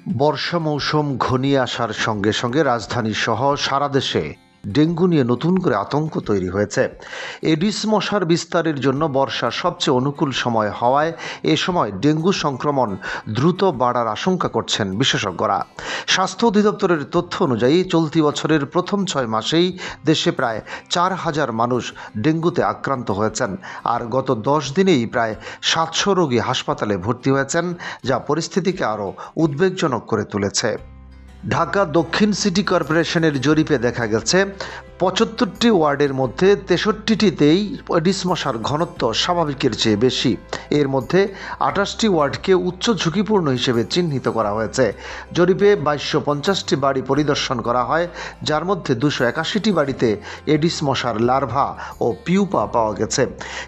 বর্ষা মৌসুম ঘনিয়ে আসার সঙ্গে সঙ্গে রাজধানী সহ সারা দেশে ডেঙ্গু নিয়ে নতুন করে আতঙ্ক তৈরি হয়েছে। এডিস মশার বিস্তারের জন্য বর্ষা সবচেয়ে অনুকূল সময় হওয়ায় এ সময় ডেঙ্গু সংক্রমণ দ্রুত বাড়ার আশঙ্কা করছেন বিশেষজ্ঞরা। স্বাস্থ্য অধিদপ্তরের তথ্য অনুযায়ী চলতি বছরের প্রথম 6 মাসেই দেশে প্রায় 4,000 মানুষ ডেঙ্গুতে আক্রান্ত হয়েছেন, আর গত 10 দিনেই প্রায় 700 রোগী হাসপাতালে ভর্তি হয়েছেন, যা পরিস্থিতিকে আরও উদ্বেগজনক করে তুলেছে। ঢাকা দক্ষিণ সিটি কর্পোরেশনের জরিপে দেখা গেছে 75টি ওয়ার্ডের মধ্যে 63টিতেই এডিস মশার ঘনত্ব স্বাভাবিকের চেয়ে বেশি। এর মধ্যে 28টি ওয়ার্ডকে উচ্চ ঝুঁকিপূর্ণ হিসেবে চিহ্নিত করা হয়েছে। জরিপে 2250টি বাড়ি পরিদর্শন করা হয়, যার মধ্যে 281টি বাড়িতে এডিস মশার লার্ভা ও পিউপা পাওয়া গেছে।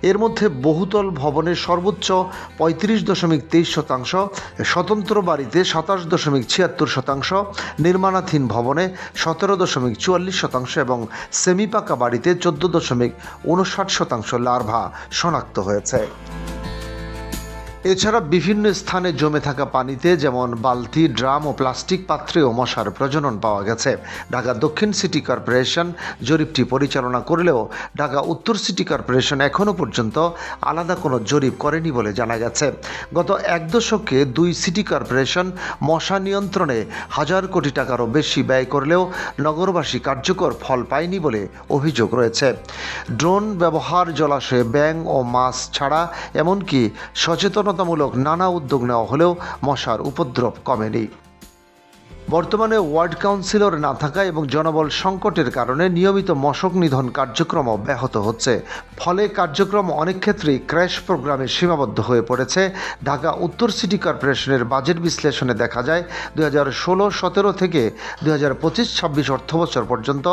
এর মধ্যে বহুতল ভবনের সর্বোচ্চ 35.23%, স্বতন্ত্র বাড়িতে 27.76%, নির্মাণাধীন ভবনে 17.44% এবং সেমি পাকা বাড়িতে 14.59% লার্ভা শনাক্ত হয়েছে। এছাড়া বিভিন্ন স্থানে জমে থাকা পানিতে যেমন বালতি, ড্রাম ও প্লাস্টিক পাত্রেও মশার প্রজনন পাওয়া গেছে। ঢাকা দক্ষিণ সিটি কর্পোরেশন জরিপটি পরিচালনা করলেও ঢাকা উত্তর সিটি কর্পোরেশন এখনও পর্যন্ত আলাদা কোনো জরিপ করেনি বলে জানা গেছে। গত এক দশকে 2 সিটি কর্পোরেশন মশা নিয়ন্ত্রণে 1000 কোটি টাকারও বেশি ব্যয় করলেও নগরবাসী কার্যকর ফল পায়নি বলে অভিযোগ রয়েছে। ড্রোন ব্যবহার, জলাশয়ে ব্যাঙ ও মাছ ছাড়া এমনকি সচেতনতামূলক নানা উদ্যোগ নেওয়া হলেও মশার উপদ্রব কমেনি। বর্তমানে ওয়ার্ড কাউন্সিলর না থাকা এবং জনবল সংকটের কারণে নিয়মিত মশক নিধন কার্যক্রমও ব্যাহত হচ্ছে। ফলে কার্যক্রম অনেক ক্ষেত্রেই ক্র্যাশ প্রোগ্রামে সীমাবদ্ধ হয়ে পড়েছে। ঢাকা উত্তর সিটি কর্পোরেশনের বাজেট বিশ্লেষণে দেখা যায় 2016-17 থেকে 2025-26 অর্থবছর পর্যন্ত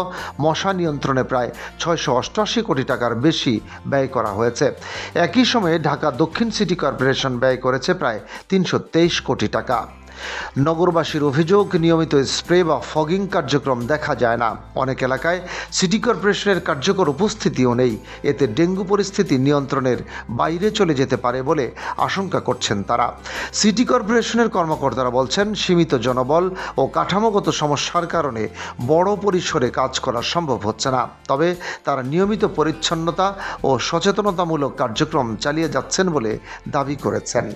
মশা নিয়ন্ত্রণে প্রায় 688 কোটি টাকার বেশি ব্যয় করা হয়েছে। একই সময়ে ঢাকা দক্ষিণ সিটি কর্পোরেশন ব্যয় করেছে প্রায় 323 কোটি টাকা। নগরবাসীর অভিযোগ, নিয়মিত স্প্রে বা ফগিং কার্যক্রম দেখা যায় না। অনেক এলাকায় সিটি কর্পোরেশনের কার্যকর উপস্থিতিও নেই। এতে ডেঙ্গু পরিস্থিতি নিয়ন্ত্রণের বাইরে চলে যেতে পারে বলে আশঙ্কা করছেন তারা। সিটি কর্পোরেশনের কর্মকর্তারা বলছেন, সীমিত জনবল ও কাঠামোগত সমস্যার কারণে বড় পরিসরে কাজ করা সম্ভব হচ্ছে না। তবে তারা নিয়মিত পরিচ্ছন্নতা ও সচেতনতামূলক কার্যক্রম চালিয়ে যাচ্ছেন বলে দাবি করেছেন।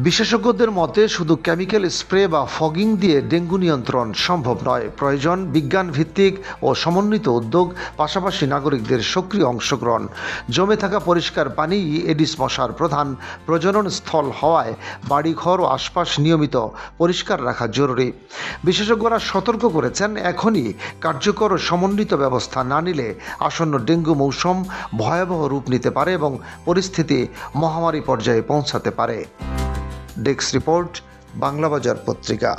বিশেষজ্ঞদের মতে শুধু কেমিক্যাল স্প্রে বা ফগিং দিয়ে ডেঙ্গু নিয়ন্ত্রণ সম্ভব নয়। প্রয়োজন বিজ্ঞান ভিত্তিক ও সমন্বিত উদ্যোগ, পাশাপাশি নাগরিকদের সক্রিয় অংশগ্রহণ। জমে থাকা পরিষ্কার পানি এডিস মশার প্রধান প্রজনন স্থল হওয়ায় বাড়িঘর ও আশপাশ নিয়মিত পরিষ্কার রাখা জরুরি। বিশেষজ্ঞরা সতর্ক করেছেন, এখনই কার্যকর ও সমন্বিত ব্যবস্থা না নিলে আসন্ন ডেঙ্গু মৌসুম ভয়াবহ রূপ নিতে পারে এবং পরিস্থিতি মহামারী পর্যায়ে পৌঁছাতে পারে। ডেস্ক রিপোর্ট, বাংলাবাজার পত্রিকা।